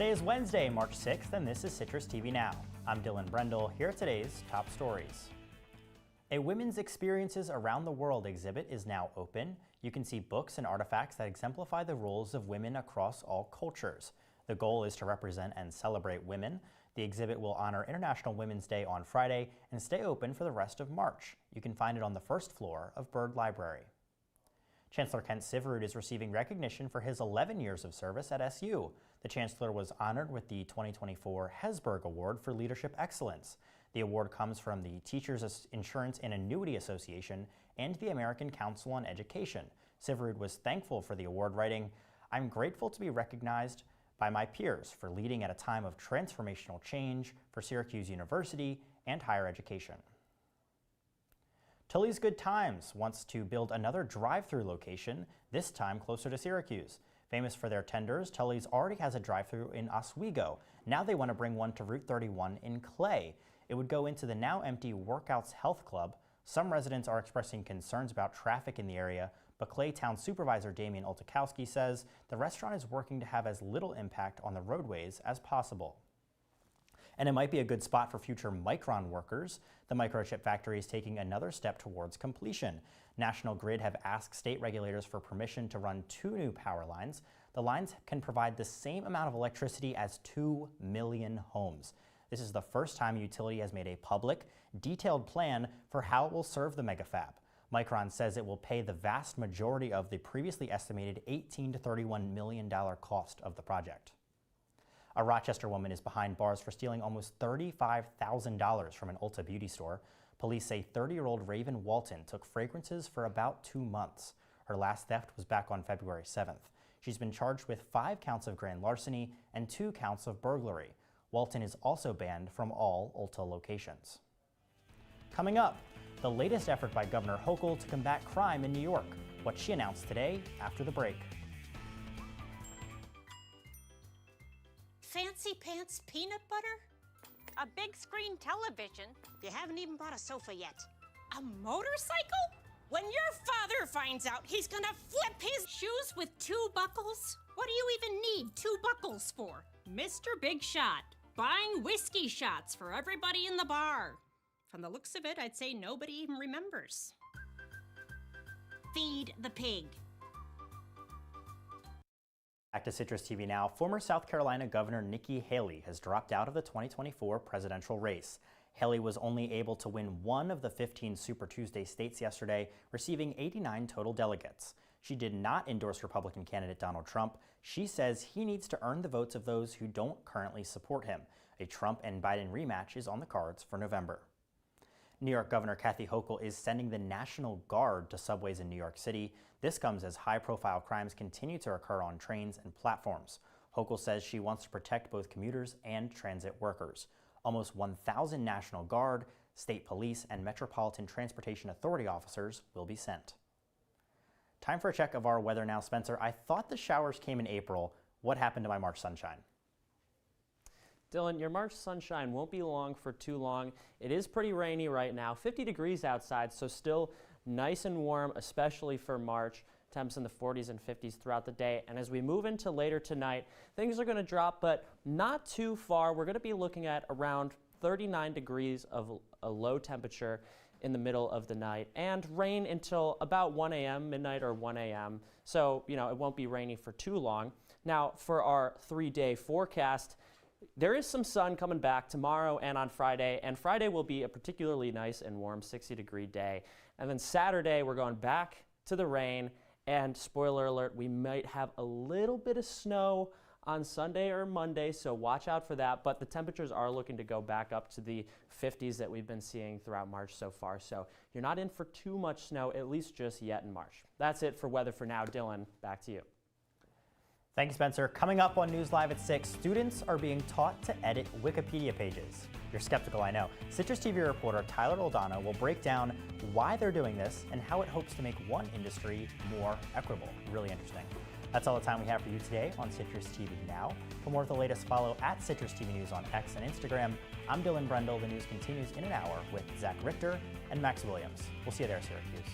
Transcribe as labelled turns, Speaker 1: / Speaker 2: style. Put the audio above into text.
Speaker 1: Today is Wednesday, March 6th, and this is Citrus TV Now. I'm Dillon Brendle. Here are today's top stories. A Women's Experiences Around the World exhibit is now open. You can see books and artifacts that exemplify the roles of women across all cultures. The goal is to represent and celebrate women. The exhibit will honor International Women's Day on Friday and stay open for the rest of March. You can find it on the first floor of Byrd Library. Chancellor Kent Syverud is receiving recognition for his 11 years of service at SU. The Chancellor was honored with the 2024 Hesburgh Award for Leadership Excellence. The award comes from the Teachers Insurance and Annuity Association and the American Council on Education. Syverud was thankful for the award, writing, "I'm grateful to be recognized by my peers for leading at a time of transformational change for Syracuse University and higher education." Tully's Good Times wants to build another drive-through location, this time closer to Syracuse. Famous for their tenders, Tully's already has a drive-through in Oswego. Now they want to bring one to Route 31 in Clay. It would go into the now empty Workouts Health Club. Some residents are expressing concerns about traffic in the area, but Clay Town Supervisor Damian Oltakowski says the restaurant is working to have as little impact on the roadways as possible. And it might be a good spot for future Micron workers. The microchip factory is taking another step towards completion. National Grid have asked state regulators for permission to run 2 new power lines. The lines can provide the same amount of electricity as 2 million homes. This is the first time a utility has made a public, detailed plan for how it will serve the megafab. Micron says it will pay the vast majority of the previously estimated $18 to $31 million cost of the project. A Rochester woman is behind bars for stealing almost $35,000 from an Ulta beauty store. Police say 30-year-old Raven Walton took fragrances for about 2 months. Her last theft was back on February 7th. She's been charged with 5 counts of grand larceny and 2 counts of burglary. Walton is also banned from all Ulta locations. Coming up, the latest effort by Governor Hochul to combat crime in New York. What she announced today after the break.
Speaker 2: Fancy pants peanut butter?
Speaker 3: A big screen television.
Speaker 2: You haven't even bought a sofa yet.
Speaker 3: A motorcycle? When your father finds out, he's gonna flip his shoes with 2 buckles? What do you even need 2 buckles for? Mr. Big Shot, buying whiskey shots for everybody in the bar. From the looks of it, I'd say nobody even remembers.
Speaker 2: Feed the pig.
Speaker 1: Back to Citrus TV Now. Former South Carolina Governor Nikki Haley has dropped out of the 2024 presidential race. Haley was only able to win 1 of the 15 Super Tuesday states yesterday, receiving 89 total delegates. She did not endorse Republican candidate Donald Trump. She says he needs to earn the votes of those who don't currently support him. A Trump and Biden rematch is on the cards for November. New York Governor Kathy Hochul is sending the National Guard to subways in New York City. This comes as high-profile crimes continue to occur on trains and platforms. Hochul says she wants to protect both commuters and transit workers. Almost 1,000 National Guard, state police, and Metropolitan Transportation Authority officers will be sent. Time for a check of our weather now, Spencer. I thought the showers came in April. What happened to my March sunshine?
Speaker 4: Dillon, your March sunshine won't be long for too long. It is pretty rainy right now, 50 degrees outside, so still nice and warm, especially for March. Temps in the 40s and 50s throughout the day. And as we move into later tonight, things are going to drop, but not too far. We're going to be looking at around 39 degrees of a low temperature in the middle of the night, and rain until about 1 a.m., midnight or 1 a.m. So, it won't be rainy for too long. Now, for our 3-day forecast, there is some sun coming back tomorrow and on Friday, and Friday will be a particularly nice and warm 60-degree day. And then Saturday, we're going back to the rain, and spoiler alert, we might have a little bit of snow on Sunday or Monday, so watch out for that. But the temperatures are looking to go back up to the 50s that we've been seeing throughout March so far. So you're not in for too much snow, at least just yet in March. That's it for weather for now. Dillon, back to you.
Speaker 1: Thank you, Spencer. Coming up on News Live at 6, students are being taught to edit Wikipedia pages. You're skeptical, I know. Citrus TV reporter Tyler Oldana will break down why they're doing this and how it hopes to make one industry more equitable. Really interesting. That's all the time we have for you today on Citrus TV Now. For more of the latest, follow at Citrus TV News on X and Instagram. I'm Dillon Brendle. The news continues in an hour with Zach Richter and Max Williams. We'll see you there, Syracuse.